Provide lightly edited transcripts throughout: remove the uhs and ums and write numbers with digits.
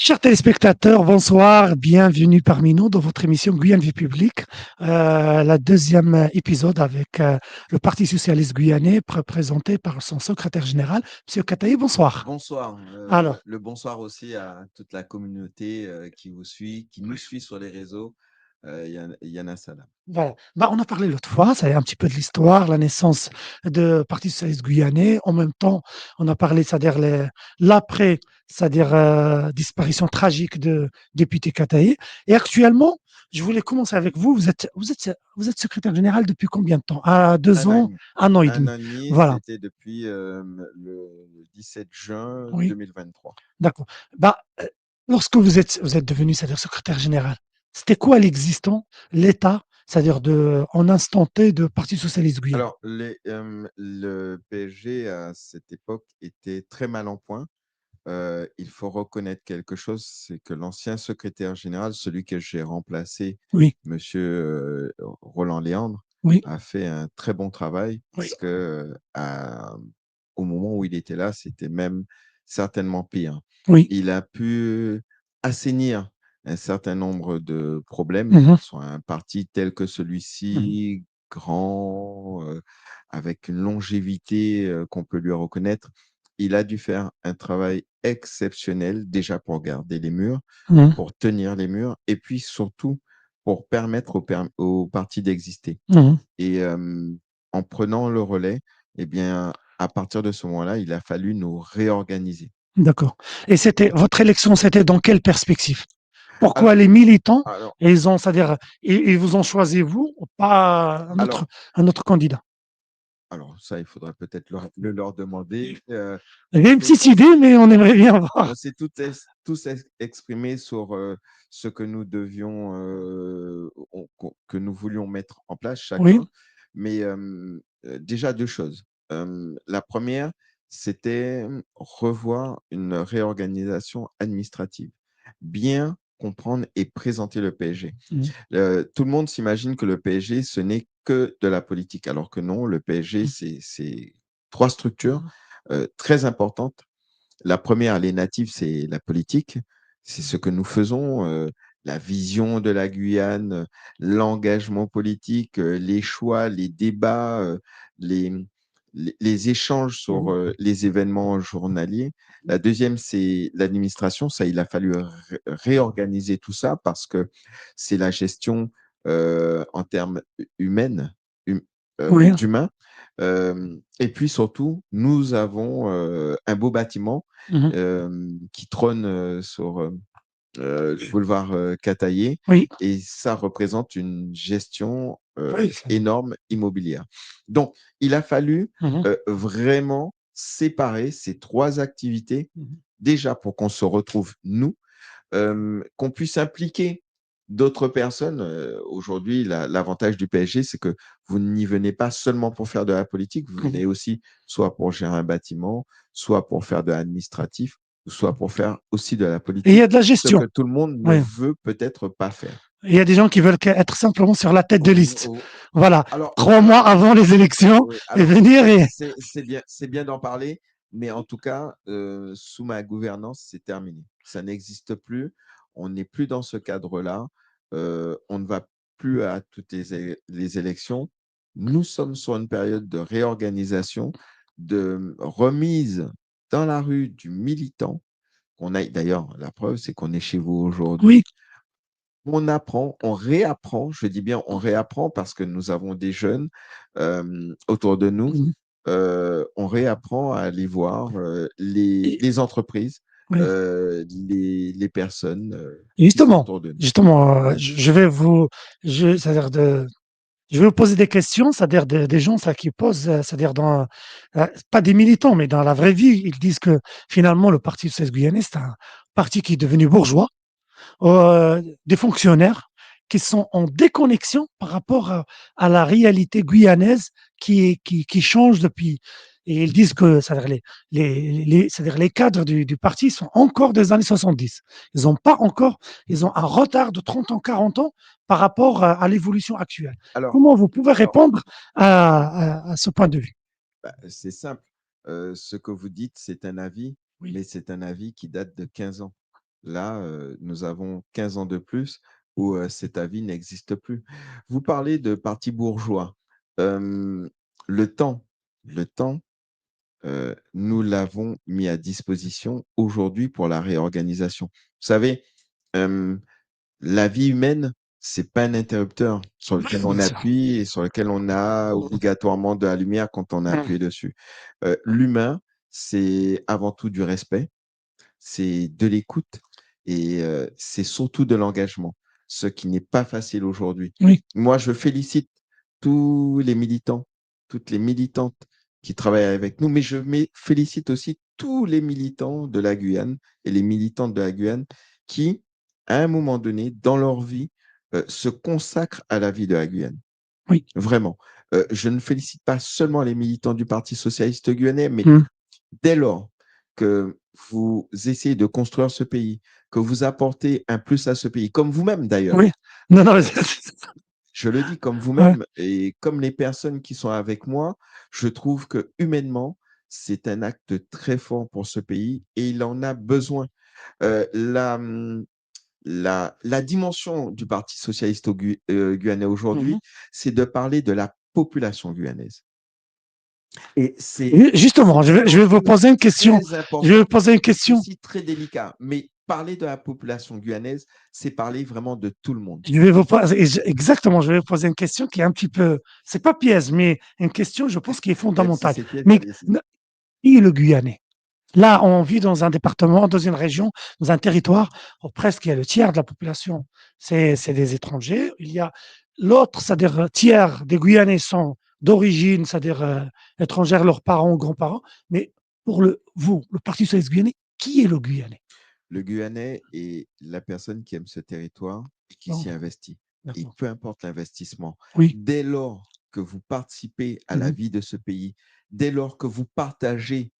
Chers téléspectateurs, bonsoir, bienvenue parmi nous dans votre émission Guyane Vie Publique, la deuxième épisode avec le Parti Socialiste Guyanais présenté par son secrétaire général, Monsieur Kataï, bonsoir. Bonsoir, Alors, le bonsoir aussi à toute la communauté qui vous suit, qui nous suit sur les réseaux. Yana Salam. voilà. On a parlé l'autre fois, c'est un petit peu de l'histoire, la naissance du Parti Socialiste Guyanais. En même temps, on a parlé, c'est-à-dire l'après, c'est-à-dire disparition tragique de député Kataï. Et actuellement, je voulais commencer avec vous. Vous êtes secrétaire général depuis combien de temps? À deux Un an et ans, demi. 1 an et Un demi. an et demi, Voilà. c'était depuis le 17 juin Oui, 2023. d'accord. Lorsque vous êtes devenu, c'est-à-dire secrétaire général, c'était quoi l'existant, l'état, c'est-à-dire en instant T de Parti Socialiste Guyanais? Alors, le PSG à cette époque était très mal en point. Il faut reconnaître quelque chose, c'est que l'ancien secrétaire général, celui que j'ai remplacé, Oui, Monsieur Roland Léandre, oui, a fait un très bon travail oui. parce que au moment où il était là, c'était même certainement pire. Oui. Il a pu assainir un certain nombre de problèmes Mmh. sur un parti tel que Mmh. celui-ci, grand, avec une longévité qu'on peut lui reconnaître. Il a dû faire un travail exceptionnel, déjà pour garder les murs, Mmh. pour tenir les murs et puis surtout pour permettre au parti d'exister. Mmh. Et en prenant le relais, eh bien, à partir de ce moment-là, il a fallu nous réorganiser. D'accord. Et c'était votre élection, c'était dans quelle perspective? Alors Pourquoi les militants, alors c'est-à-dire, ils vous ont choisi vous, pas alors un autre candidat? alors ça, il faudrait peut-être leur demander. J'ai une Mais petite idée, mais on aimerait bien on voir. s'est tous exprimés sur ce que nous devions, que nous voulions mettre en place Oui. chacun. Mais déjà deux choses. La première, c'était revoir une réorganisation administrative, bien comprendre et présenter le PSG. Mmh. Tout le monde s'imagine que le PSG, ce n'est que de la politique, alors que non, le PSG, Mmh. c'est trois structures Mmh. très importantes. La première, elle est native, c'est la politique. C'est ce que nous faisons, la vision de la Guyane, l'engagement politique, les choix, les débats, les, les échanges sur Mmh. les événements journaliers. La deuxième, c'est l'administration. Ça, il a fallu réorganiser tout ça parce que c'est la gestion en termes humaines, hum- Oui. d'humains. Et puis surtout, nous avons un beau bâtiment Mmh. qui trône sur le boulevard Cataillé Oui. et ça représente une gestion Oui. énorme immobilière. Donc, il a fallu Mmh. vraiment séparer ces trois activités Mmh. déjà pour qu'on se retrouve, nous, qu'on puisse impliquer d'autres personnes. Aujourd'hui, l'avantage du PSG, c'est que vous n'y venez pas seulement pour faire de la politique, vous Mmh. venez aussi soit pour gérer un bâtiment, soit pour faire de l'administratif, soit pour faire aussi de la Et il y politique, a de la ce que gestion. tout le monde ne Oui. veut peut-être pas faire. Il y a des gens qui veulent être simplement sur la tête de Oh, liste. oh. Voilà. Alors, 3 alors, mois avant les élections oui, et alors venir et c'est bien d'en parler, mais en tout cas, sous ma gouvernance, c'est terminé. Ça n'existe plus. On n'est plus dans ce cadre-là. On ne va plus à toutes les élections. Nous sommes sur une période de réorganisation, de remise dans la rue du militant. On a d'ailleurs la preuve, c'est qu'on est chez vous oui. aujourd'hui. On apprend, on réapprend, je dis bien on réapprend parce que nous avons des jeunes autour de nous. Mmh. On réapprend à aller voir Et les entreprises, oui. les personnes qui sont Justement, autour de nous. justement, je vais c'est-à-dire je vais vous poser des questions, c'est-à-dire des gens ça, qui posent, c'est-à-dire pas des militants, mais dans la vraie vie, ils disent que finalement le Parti socialiste guyanais, c'est un parti qui est devenu bourgeois, des fonctionnaires qui sont en déconnexion par rapport à la réalité guyanaise qui change depuis. Et ils disent que c'est-à-dire c'est-à-dire les cadres du parti sont encore des années 70. Ils ont pas encore, ils ont un retard de 30 ans, 40 ans par rapport à l'évolution actuelle. Alors, Comment vous pouvez alors répondre à ce point de vue? bah, c'est simple. Ce que vous dites, c'est un avis, Oui. mais c'est un avis qui date de 15 ans. Là, nous avons 15 ans de plus où cet avis n'existe plus. Vous parlez de parti bourgeois. Hem, le temps, le temps, nous l'avons mis à disposition aujourd'hui pour la réorganisation. Vous savez, hem, la vie humaine, c'est pas un interrupteur sur lequel on Bien sûr. appuie et sur lequel on a obligatoirement de la lumière quand on a appuyé dessus. L'humain, c'est avant tout du respect, c'est de l'écoute et c'est surtout de l'engagement, ce qui n'est pas facile aujourd'hui. Oui, Moi, je félicite tous les militants, toutes les militantes qui travaillent avec nous, mais félicite aussi tous les militants de la Guyane et les militantes de la Guyane qui, à un moment donné, dans leur vie, se consacrent à la vie de la Guyane. oui. Vraiment. Je ne félicite pas seulement les militants du Parti socialiste guyanais, mais Mmh. dès lors que vous essayez de construire ce pays, que vous apportez un plus à ce pays, comme vous-même d'ailleurs, Oui. Non, non, mais je le dis comme ouais, vous-même et comme les personnes qui sont avec moi, je trouve que humainement, c'est un acte très fort pour ce pays et il en a besoin. Heu, la, mmh, la dimension du Parti socialiste guyanais mmh. aujourd'hui, c'est de parler de la population guyanaise et Et c'est justement, un je vais vous enjeu poser une question. très Je vais vous important. poser une C'est question. aussi très délicat, mais parler de la population guyanaise, c'est parler vraiment de tout le monde. Je vais vous poser exactement, je vais vous poser une question qui est un petit peu, c'est pas piège, mais une question, je pense, qui est Même si fondamentale. c'est piège, Mais allez-y. qui est le Guyanais? Là, on vit dans un département, dans une région, dans un territoire où presque il y a le tiers de la population, c'est des étrangers. Il y a l'autre, c'est-à-dire tiers des Guyanais sont d'origine, c'est-à-dire étrangère, leurs parents ou grands-parents. Mais pour vous, le Parti socialiste guyanais, qui est le Guyanais? Le Guyanais est la personne qui aime ce territoire et qui Non, s'y investit. Et d'accord. peu importe l'investissement, Oui. dès lors que vous participez à la Mhm. vie de ce pays, dès lors que vous partagez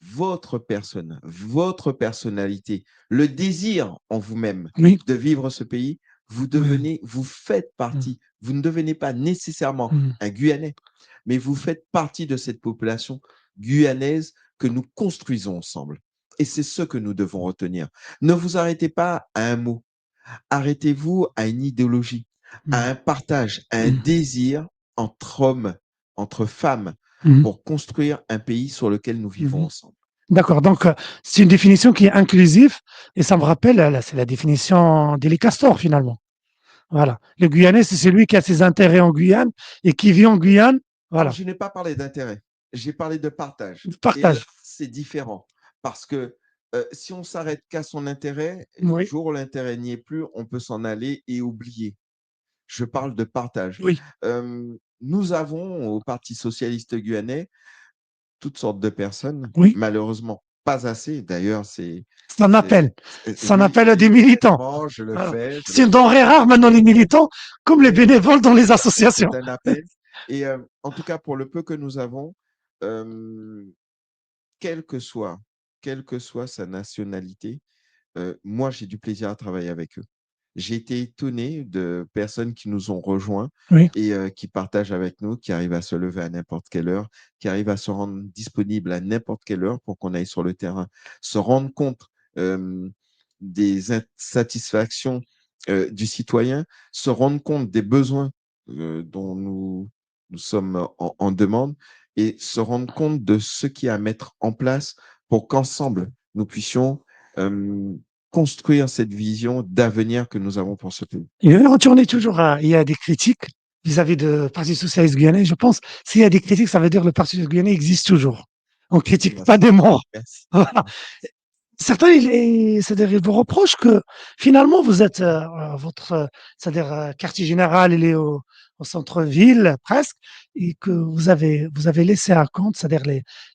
votre personne, votre personnalité, le désir en vous-même Oui. de vivre ce pays, Oui. vous faites Mhm. partie. Vous ne devenez pas nécessairement Mhm. un Guyanais, mais vous faites partie de cette population guyanaise que nous construisons ensemble. Et c'est ce que nous devons retenir. Ne vous arrêtez pas à un mot. Arrêtez-vous à une idéologie, à Mhm. un partage, à un Mhm. désir entre hommes, entre femmes, Mhm. pour construire un pays sur lequel nous vivons Mhm. ensemble. D'accord, donc c'est une définition qui est inclusive et ça me rappelle, c'est la définition d'Élie Castor finalement. Voilà. Le Guyanais, c'est celui qui a ses intérêts en Guyane et qui vit en Guyane. Alors, Voilà. je n'ai pas parlé d'intérêt, j'ai parlé de partage. Et là, Partage. c'est différent parce que si on s'arrête qu'à son intérêt, le Oui, jour où l'intérêt n'y est plus, on peut s'en aller et oublier. Je parle de partage. oui, Nous avons au Parti socialiste guyanais toutes sortes de personnes, oui. malheureusement pas assez. D'ailleurs, C'est un appel. C'est un oui, appel à des oui, militants. honnêtement, je le Voilà. fais, je C'est le une fais. denrée rare maintenant, les militants, comme les Oui, bénévoles dans les tout à fait, c'est associations. un appel. Et en tout cas, pour le peu que nous avons, euh, quelle que soit, quelle que soit sa nationalité, moi, j'ai du plaisir à travailler avec eux. J'ai été étonné de personnes qui nous ont rejoints Oui. et qui partagent avec nous, qui arrivent à se lever à n'importe quelle heure, qui arrivent à se rendre disponibles à n'importe quelle heure pour qu'on aille sur le terrain, se rendre compte des insatisfactions du citoyen, se rendre compte des besoins dont nous sommes en demande et se rendre compte de ce qu'il y a à mettre en place pour qu'ensemble, nous puissions euh, construire cette vision d'avenir que nous avons pour ce pays. Je vais retourner toujours à, il y a des critiques vis-à-vis du Parti socialiste guyanais. Je pense, s'il y a des critiques, ça veut dire que le Parti socialiste guyanais existe toujours. On ne critique pas Merci. des morts. Merci. Voilà. Certains, c'est-à-dire, ils vous reprochent que finalement, vous êtes, votre, c'est-à-dire, quartier général, il est au centre-ville, presque, et que vous avez laissé à compte, c'est-à-dire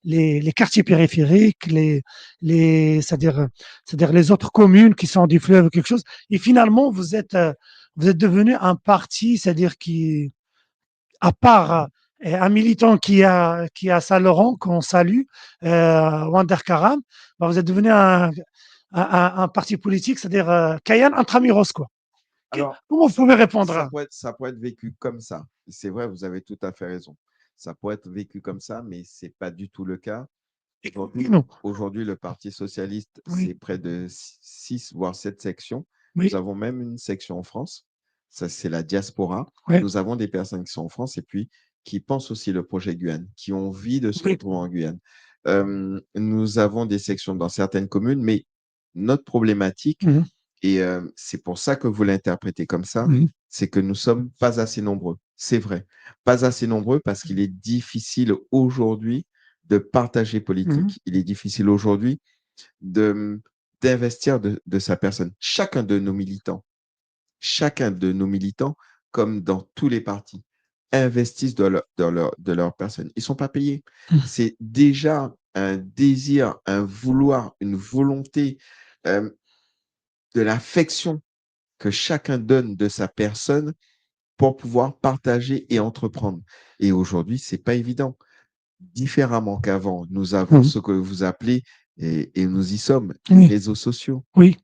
les quartiers périphériques, c'est-à-dire les autres communes qui sont du fleuve ou quelque chose. Et finalement, vous êtes devenu un parti, c'est-à-dire qui, à part un militant qui a Saint-Laurent, qu'on salue, Wander Karam, bah, vous êtes devenu un parti politique, c'est-à-dire Kayan Intramuros, quoi. Alors, Comment vous pouvez répondre à... ça pourrait être vécu comme ça. C'est vrai, vous avez tout à fait raison. Ça pourrait être vécu comme ça, mais ce n'est pas du tout le cas. Aujourd'hui, Non. aujourd'hui, le Parti socialiste, Oui, c'est près de 6 voire 7 sections. Nous oui, avons même une section en France. Ça, c'est la diaspora. ouais, Nous avons des personnes qui sont en France et puis qui pensent aussi le projet Guyane, qui ont envie de se oui. retrouver en Guyane. Nous avons des sections dans certaines communes, mais notre problématique, Mhm, et c'est pour ça que vous l'interprétez comme ça, mhm, c'est que nous sommes pas assez nombreux. C'est vrai. Pas assez nombreux parce qu'il est difficile aujourd'hui de partager mhm, politique. Il est difficile aujourd'hui de d'investir de sa personne. Chacun de nos militants, comme dans tous les partis, investissent de leur personne. Ils ne sont pas payés. mhm, C'est déjà un désir, un vouloir, une volonté, euh, de l'affection que chacun donne de sa personne pour pouvoir partager et entreprendre. Et aujourd'hui, c'est pas évident. Différemment qu'avant, nous avons mhm. ce que vous appelez, et nous y sommes, les Oui, réseaux sociaux. oui,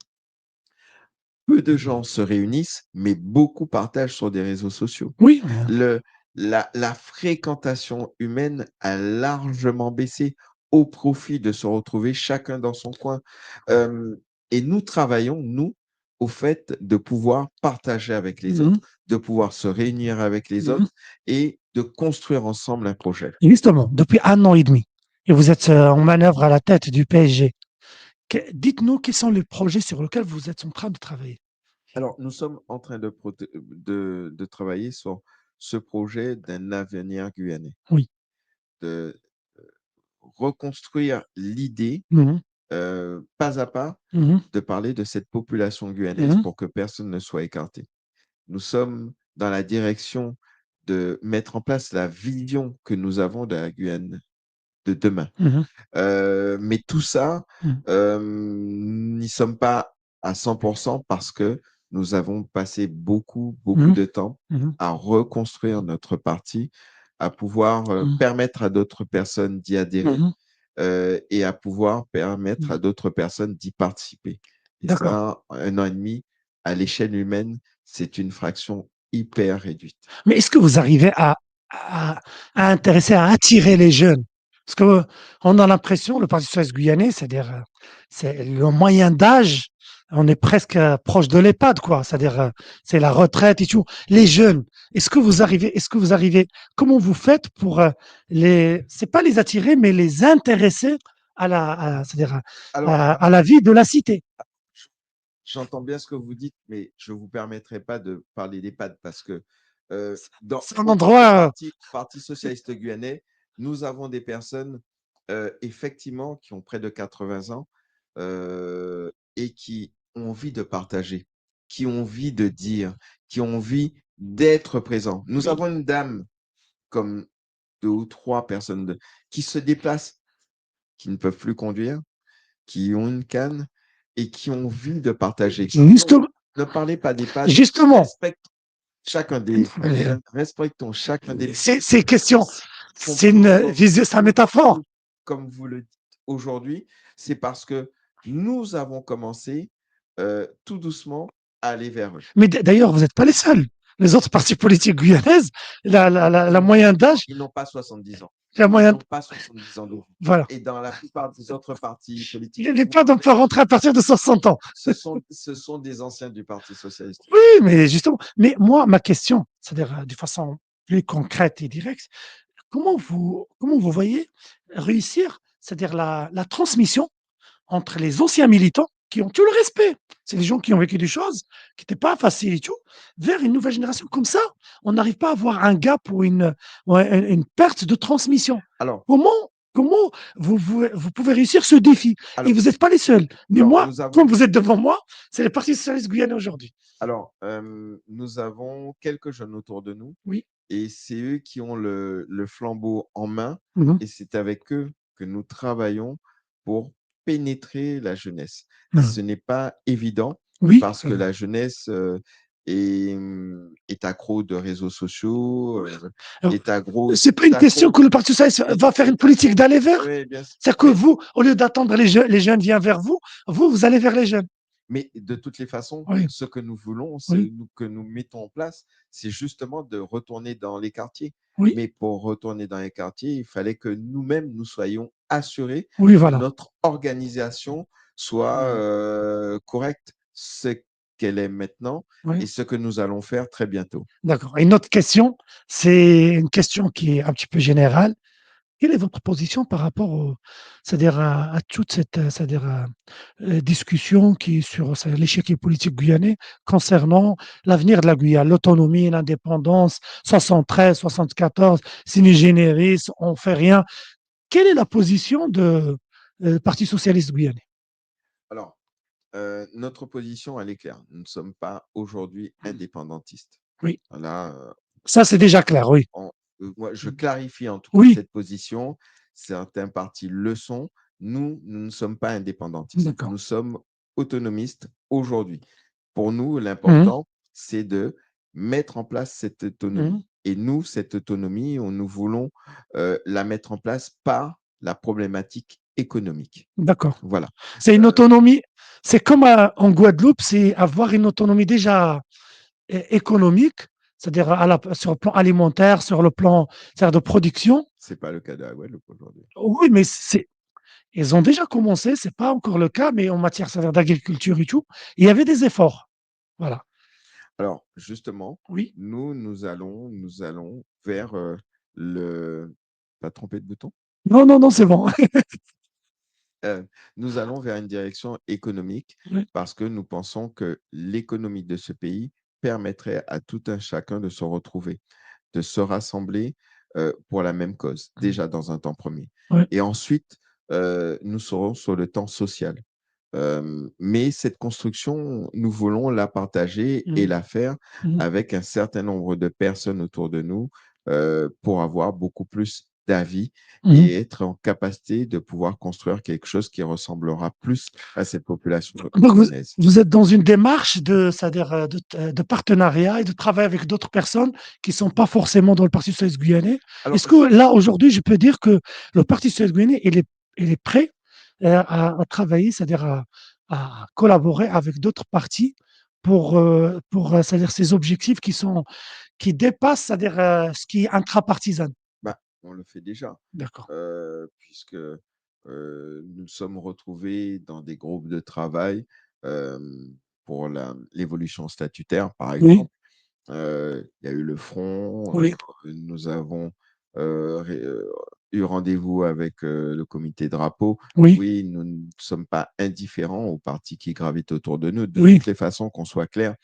Peu de gens se réunissent, mais beaucoup partagent sur des réseaux sociaux. oui, Le, la fréquentation humaine a largement baissé au profit de se retrouver chacun dans son coin. Euh, et nous travaillons, nous, au fait de pouvoir partager avec les mhm, autres, de pouvoir se réunir avec les mhm. autres et de construire ensemble un projet. Justement, depuis 1 an et demi, et vous êtes en manœuvre à la tête du PSG. Dites-nous quels sont les projets sur lesquels vous êtes en train de travailler. Alors, nous sommes en train de travailler sur ce projet d'un avenir guyanais, Oui. de reconstruire l'idée, Mhm, pas à pas, mhm, de parler de cette population guyanaise mhm, pour que personne ne soit écarté. Nous sommes dans la direction de mettre en place la vision que nous avons de la Guyane de demain. mhm, Mais tout ça, mhm, nous n'y sommes pas à 100% parce que nous avons passé beaucoup, beaucoup mhm, de temps mhm, à reconstruire notre parti, à pouvoir mhm, permettre à d'autres personnes d'y adhérer, mhm, et à pouvoir permettre mhm. à d'autres personnes d'y participer. Et D'accord. ça, 1 an et demi, à l'échelle humaine, c'est une fraction hyper réduite. Mais est-ce que vous arrivez à, à intéresser, à attirer les jeunes? Parce qu'on a l'impression, le Parti socialiste guyanais, c'est-à-dire, c'est le moyen d'âge, on est presque proche de l'EHPAD, quoi. C'est-à-dire, c'est la retraite et tout. Les jeunes, comment vous faites pour c'est pas les attirer, mais les intéresser c'est-à-dire Alors, à la vie de la cité? j'entends bien ce que vous dites, mais je ne vous permettrai pas de parler d'EHPAD parce que C'est un au endroit, Parti socialiste guyanais, nous avons des personnes effectivement qui ont près de 80 ans, et qui ont envie de partager, qui ont envie de dire, qui ont envie d'être présents. Nous oui. avons une dame comme 2 ou 3 personnes qui se déplacent, qui ne peuvent plus conduire, qui ont une canne et qui ont envie de partager. Donc, Justement, ne parlez pas d'EHPAD, justement, respectons chacun des jeunes, respectons chacun des c'est question, qu'on c'est peut une encore vision, c'est une métaphore. comme vous le dites aujourd'hui, c'est parce que nous avons commencé tout doucement à aller vers eux. Mais d'ailleurs, vous n'êtes pas les seuls. Les autres partis politiques guyanaises, la moyenne d'âge, Ils n'ont pas 70 ans. la Ils moyenne, n'ont pas 70 ans d'aujourd'hui. voilà. Et dans la plupart des autres partis politiques, Les pas on peut rentrer à partir de 60 ans. ce sont des anciens du Parti socialiste. Oui, mais justement, mais moi, ma question, c'est-à-dire de façon plus concrète et directe, comment vous voyez réussir, c'est-à-dire la transmission entre les anciens militants qui ont tout le respect, c'est des gens qui ont vécu des choses qui n'étaient pas faciles et tout, vers une nouvelle génération. Comme ça, on n'arrive pas à avoir un gap ou une perte de transmission. Alors, Comment, comment vous pouvez réussir ce défi? Et alors, vous n'êtes pas les seuls. Mais alors, moi, nous comme avons vous êtes devant moi, c'est le Parti socialiste guyanais aujourd'hui. Alors, nous avons quelques jeunes autour de nous Oui. et c'est eux qui ont le flambeau en main Mhm. et c'est avec eux que nous travaillons pour pénétrer la jeunesse. Mhm. Ce n'est pas évident Oui. parce que la jeunesse est accro de réseaux sociaux, Alors, est accro, c'est pas est une question accro, que le Parti socialiste va faire une est politique accro. d'aller vers. Oui, bien sûr. C'est que Mais vous, au lieu d'attendre les jeunes viennent vers vous, vous allez vers les jeunes. Mais de toutes les façons, Oui, ce que nous voulons, oui, que nous mettons en place, c'est justement de retourner dans les quartiers. oui, Mais pour retourner dans les quartiers, il fallait que nous-mêmes, nous soyons assurés oui, que voilà. notre organisation soit Mmh. correcte, ce qu'elle est maintenant Oui, et ce que nous allons faire très bientôt. d'accord. Et une autre question, c'est une question qui est un petit peu générale. Quelle est votre position par rapport c'est-à-dire à toute cette, c'est-à-dire, discussion qui est sur c'est-à-dire l'échiquier politique guyanais concernant l'avenir de la Guyane, l'autonomie, l'indépendance, 73, 74, sine generis, on fait rien. Quelle est la position de Parti socialiste guyanais? Alors, notre position, elle est claire. Nous ne sommes pas aujourd'hui indépendantistes. Oui, Voilà, ça c'est déjà clair, oui. en moi, je clarifie en tout cas Oui, cette position. Certains partis le sont. Nous ne sommes pas indépendantistes. d'accord. Nous sommes autonomistes aujourd'hui. Pour nous, Mmh. l'important, c'est de mettre en place cette Mmh. autonomie. Et nous, cette autonomie, nous voulons la mettre en place par la problématique économique. D'accord. Voilà. C'est une Euh, autonomie, c'est comme en Guadeloupe, c'est avoir une autonomie déjà économique, c'est-à-dire sur le plan alimentaire, sur le plan c'est-à-dire de production. c'est pas le cas de la Guadeloupe aujourd'hui. Oui, mais ils ont déjà commencé, c'est pas encore le cas, mais en matière c'est-à-dire d'agriculture et tout, il y avait des efforts. Voilà. Alors, justement, Oui. nous allons vers le. Pas trompé de bouton? Non, non, non, c'est bon. Heu, nous allons vers une direction économique Oui. parce que nous pensons que l'économie de ce pays permettrait à tout un chacun de se retrouver, de se rassembler, pour la même cause, déjà dans un temps premier. Oui. Et ensuite, nous serons sur le temps social. Mais cette construction, nous voulons la partager et Mhm. la faire Mhm. avec un certain nombre de personnes autour de nous, pour avoir beaucoup plus d'avis Mhm. et être en capacité de pouvoir construire quelque chose qui ressemblera plus à cette population Donc, guyanaise. vous êtes dans une démarche c'est-à-dire de partenariat et de travail avec d'autres personnes qui ne sont pas forcément dans le Parti socialiste guyanais. Alors Est-ce j que là, aujourd'hui, je peux dire que le Parti socialiste guyanais, il est prêt à travailler, c'est-à-dire à collaborer avec d'autres partis pour c'est-à-dire ces objectifs qui dépassent, c'est-à-dire ce qui est intrapartisan. Bah, on le fait déjà, D'accord. puisque, nous sommes retrouvés dans des groupes de travail, pour l'évolution statutaire, par Oui, exemple. Il y a eu le front, oui, nous avons, eu rendez-vous avec, le comité drapeau. oui, Oui, nous ne sommes pas indifférents aux partis qui gravitent autour de nous. De oui. toutes les façons, qu'on soit clair,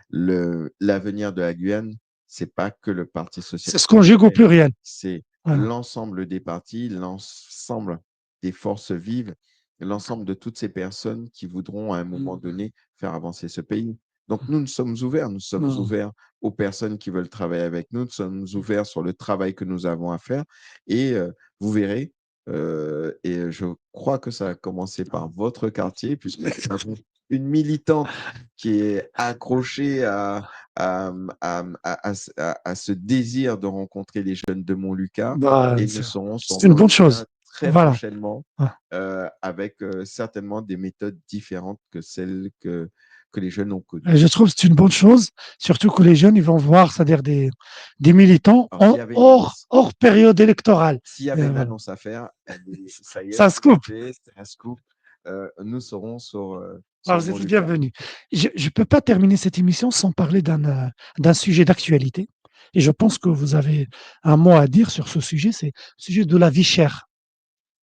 l'avenir de la Guyane, c'est pas que le Parti C'est ce socialiste conjugue au guyanais, pluriel. c'est Voilà. l'ensemble des partis, l'ensemble des forces vives, l'ensemble de toutes ces personnes qui voudront à un moment donné faire avancer ce pays. Donc nous sommes Mm. ouverts aux personnes qui veulent travailler avec nous sommes ouverts sur le travail que nous avons à faire et vous verrez, et je crois que ça a commencé par votre quartier puisque nous avons une militante qui est accrochée à ce désir de rencontrer les jeunes de Montlucas Bah, et nous serons sur c'est une bonne votre chose. terrain très Voilà. prochainement, Ah. avec, certainement des méthodes différentes que celles que les jeunes ont connues. Et je trouve que c'est une bonne chose, surtout que les jeunes, ils vont voir, c'est-à-dire des militants Alors s'il y avait hors période électorale. s'il y avait une Voilà. annonce à faire, elle est ça y est, Ça se vous coupe. l'avez, c'est un scoop, nous serons Ah, sur vous êtes le Montlucas. bienvenu. Je ne peux pas terminer cette émission sans parler d'un sujet d'actualité. Et je pense que vous avez un mot à dire sur ce sujet, c'est le sujet de la vie chère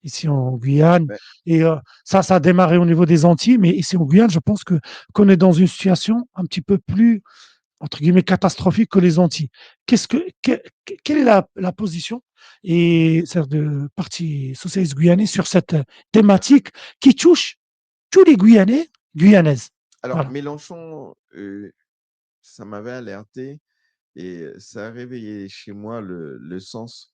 ici en Guyane. Mais Et ça a démarré au niveau des Antilles, mais ici en Guyane, je pense qu'on est dans une situation un petit peu plus entre guillemets, catastrophique que les Antilles. Quelle est la position et de Parti socialiste guyanais sur cette thématique qui touche tous les Guyanais, Guyanaises? alors Voilà. Mélenchon, ça m'avait alerté et ça a réveillé chez moi le sens,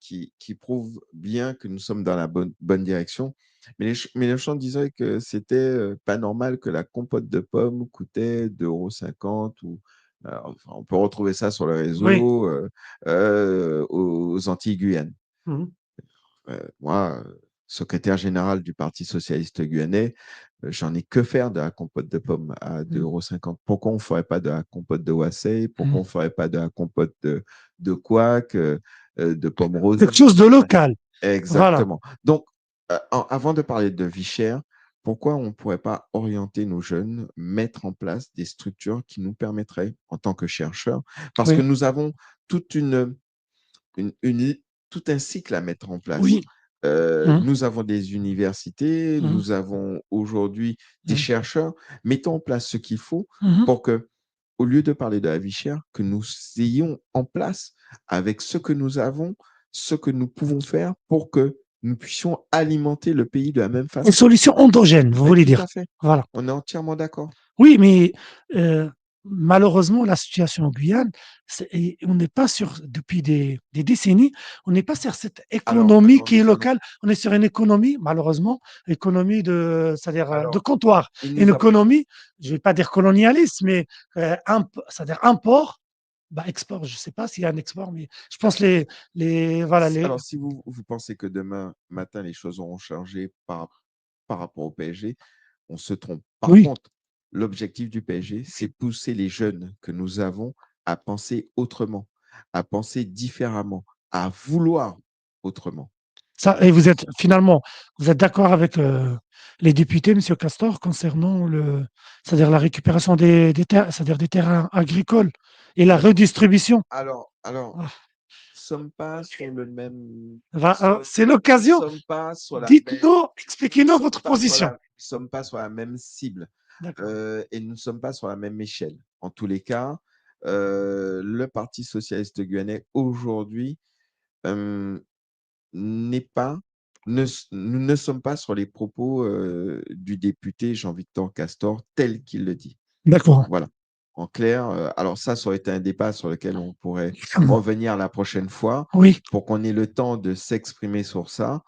qui prouve bien que nous sommes dans la bonne direction. Mélenchon disait que c'était, pas normal que la compote de pommes coûtait 2,50 € ou enfin, on peut retrouver ça sur le Oui. réseau, aux Antilles-Guyane. Mhm. Moi, secrétaire général du Parti socialiste guyanais, J'en ai que faire de la compote de pommes à deux Mmh. euros cinquante. Pourquoi on ne ferait pas de la compote de Wassay? Pourquoi Mmh. on ne ferait pas de la compote de couac, de pommes Quelque rosées? chose de local. Voilà. Exactement. Donc, avant de parler de vie chère, pourquoi on ne pourrait pas orienter nos jeunes, mettre en place des structures qui nous permettraient, en tant que chercheurs, parce que Oui, nous avons toute une tout un cycle à mettre en place. oui. Mmh. Nous avons des universités, Mmh. nous avons aujourd'hui des Mmh. chercheurs. Mettons en place ce qu'il faut Mmh. pour que, au lieu de parler de la vie chère, que nous ayons en place, avec ce que nous avons, ce que nous pouvons faire pour que nous puissions alimenter le pays de la même Une façon. solution endogène, vous Mais voulez tout dire? à fait, Voilà. on est entièrement d'accord. Oui, mais malheureusement, la situation en Guyane, et on n'est pas sur, depuis des décennies, on n'est pas sur cette économie Alors qui est nous allons locale. On est sur une économie, malheureusement, économie c'est-à-dire de alors comptoir. et Une nous avons économie, je ne vais pas dire colonialiste, mais c'est-à-dire import, bah, export. Je ne sais pas s'il y a un export, mais je pense voilà, alors si vous pensez que demain matin les choses auront changé par rapport au PSG, on se trompe. Par oui, contre, l'objectif du PSG, c'est pousser les jeunes que nous avons à penser autrement, à penser différemment, à vouloir autrement. ça, et vous êtes d'accord avec les députés, Monsieur Castor, concernant c'est-à-dire la récupération des terres, c'est-à-dire des terrains agricoles et la Alors, redistribution. alors, Ah, sommes pas sur le même, c'est l'occasion. sommes pas sur la même, Dites-nous, expliquez-nous sommes votre pas sur position. la, sommes pas sur la même cible, D'accord. et nous ne sommes pas sur la même échelle. En tous les cas, le Parti socialiste guyanais aujourd'hui euh, n'est pas, nous ne sommes pas sur les propos du député Jean-Victor Castor tel qu'il le dit. D'accord. Voilà. En clair, alors ça aurait été un débat sur lequel on pourrait revenir la prochaine fois Oui. pour qu'on ait le temps de s'exprimer sur ça.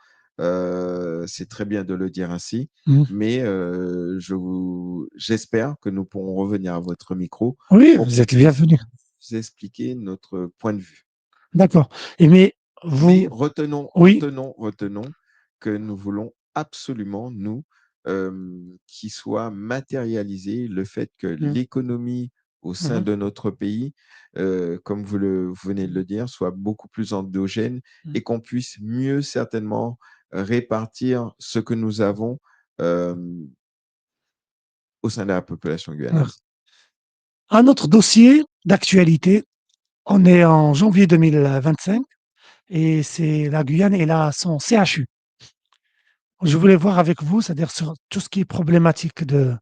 C'est très bien de le dire ainsi, Mm. mais j'espère que nous pourrons revenir à votre micro Oui, pour vous qu'on êtes puisse bienvenu. vous expliquer notre point de vue. D'accord. Et mais Mais vous, retenons, oui. retenons, retenons que nous voulons absolument, nous, qu'il soit matérialisé le fait que Mm. l'économie au sein Mhm. de notre pays, comme vous venez de le dire, soit beaucoup plus endogène Mm. et qu'on puisse mieux certainement répartir ce que nous avons euh, au sein de la population Mm. guyanaise. Un autre dossier d'actualité, on est en janvier 2025 et c'est la Guyane, elle a son CHU. Je voulais voir avec vous, c'est-à-dire sur tout ce qui est problématique de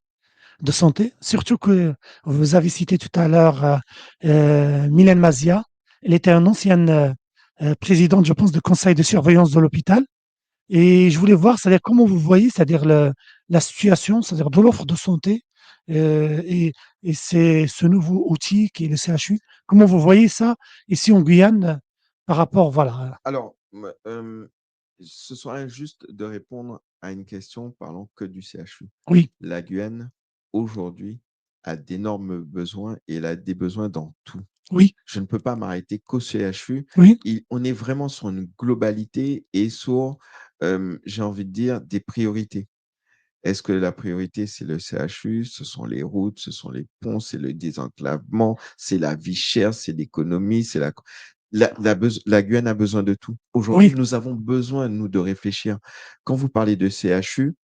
santé, surtout que vous avez cité tout à l'heure Mylène Mazia. Elle était une ancienne présidente, je pense, du conseil de surveillance de l'hôpital. Et je voulais voir, c'est-à-dire comment vous voyez, c'est-à-dire la situation, c'est-à-dire de l'offre de santé euh, et, et c'est ce nouveau outil qui est le CHU. Comment vous voyez ça ici en Guyane par rapport, voilà. Alors, ce serait injuste de répondre à une question parlant que du CHU. Oui, La Guyane, aujourd'hui, a d'énormes besoins et elle a des besoins dans tout. oui, Je ne peux pas m'arrêter qu'au CHU. oui, On est vraiment sur une globalité et sur, j'ai envie de dire, des priorités. Est-ce que la priorité, c'est le CHU, ce sont les routes, ce sont les ponts, c'est le désenclavement, c'est la vie chère, c'est l'économie, c'est la Guyane a besoin de tout. Aujourd'hui, oui, nous avons besoin, nous, de réfléchir. Quand vous parlez de CHU,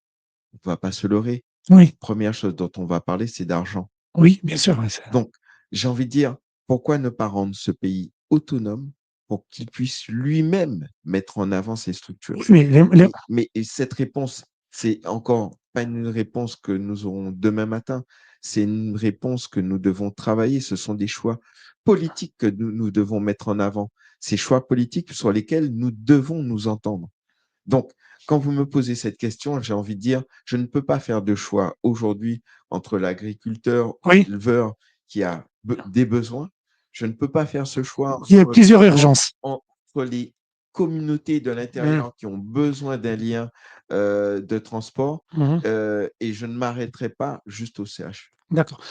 on ne va pas se leurrer. oui, Première chose dont on va parler, c'est d'argent. oui, bien sûr. Oui, Donc, j'ai envie de dire, pourquoi ne pas rendre ce pays autonome pour qu'il puisse lui-même mettre en avant ses structures? oui, mais Et cette réponse, c'est encore pas une réponse que nous aurons demain matin. C'est une réponse que nous devons travailler. Ce sont des choix politiques que nous devons mettre en avant. Ces choix politiques sur lesquels nous devons nous entendre. Donc, quand vous me posez cette question, j'ai envie de dire, je ne peux pas faire de choix aujourd'hui entre l'agriculteur ou oui, l'éleveur qui a des besoins. Je ne peux pas faire ce choix il y a plusieurs urgences. entre les communautés de Mhm, l'intérieur qui ont besoin d'un lien de transport mhm. et je ne m'arrêterai pas juste au CH. D'accord.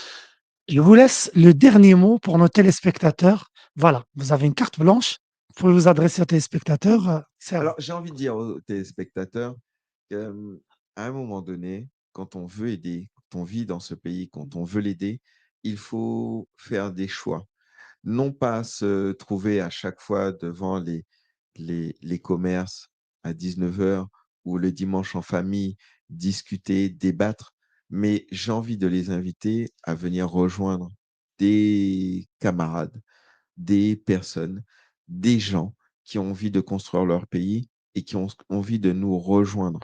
Je vous laisse le dernier mot pour nos téléspectateurs. Voilà, vous avez une carte blanche. Vous pouvez vous adresser aux téléspectateurs. C'est à vous. Alors, j'ai envie de dire aux téléspectateurs qu'à un moment donné, quand on veut aider, quand on vit dans ce pays, quand on veut l'aider, il faut faire des choix. Non pas se trouver à chaque fois devant les commerces à 19 heures ou le dimanche en famille, discuter, débattre, mais j'ai envie de les inviter à venir rejoindre des camarades, des personnes, des gens qui ont envie de construire leur pays et qui ont envie de nous rejoindre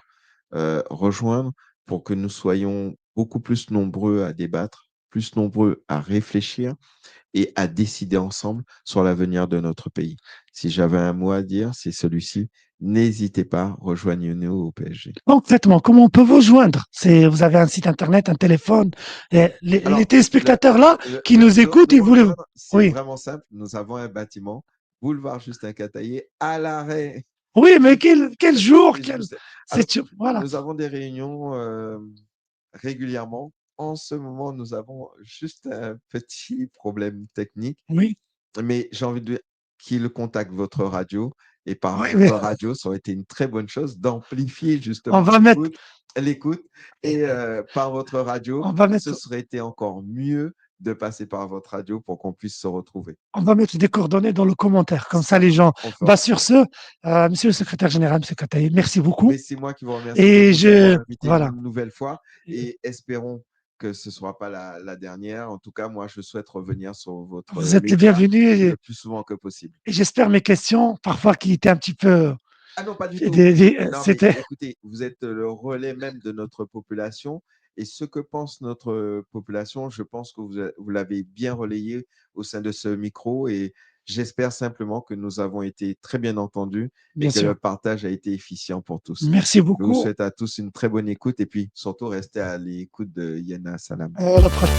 pour que nous soyons beaucoup plus nombreux à débattre, plus nombreux à réfléchir et à décider ensemble sur l'avenir de notre pays. Si j'avais un mot à dire, c'est celui-ci. N'hésitez pas, rejoignez-nous au PSG. Concrètement, comment on peut vous joindre? Vous avez un site internet, un téléphone. Et les Alors, téléspectateurs là qui nous écoutent, nous ils voulaient. rejoindre, c'est Oui, vraiment simple. Nous avons un bâtiment, boulevard Justin Cataillé, à l'arrêt oui, mais du, quel jour, des Justin. Alors, voilà. nous avons des réunions régulièrement. En ce moment, nous avons juste un petit problème technique. Oui, Mais j'ai envie de dire qu'il contacte votre radio et par oui, mais votre radio, ça aurait été une très bonne chose d'amplifier on justement va mettre, l'écoute et par votre radio, on va ce mettre, serait été encore mieux de passer par votre radio pour qu'on puisse se retrouver. on va mettre des coordonnées dans le commentaire. Comme ça, Ça les marche, gens. on fera Bah, ça. sur ce, monsieur le secrétaire général, monsieur Kataï, merci beaucoup. Mais c'est moi qui vous remercie de Et nous avoir je, invités voilà. une nouvelle fois et espérons que ce ne sera pas la dernière. En tout cas, moi, je souhaite revenir sur votre Vous êtes les média bienvenus le plus souvent que possible. et j'espère mes questions, parfois qui étaient un petit peu, Ah non, pas du tout. Non, mais c'était, écoutez, vous êtes le relais même de notre population et ce que pense notre population, je pense que vous l'avez bien relayé au sein de ce micro et j'espère simplement que nous avons été très bien entendus et bien que sûr. le partage a été efficient pour tous. Merci Je vous beaucoup. souhaite à tous une très bonne écoute et puis surtout restez à l'écoute de Yana Salam. À la prochaine.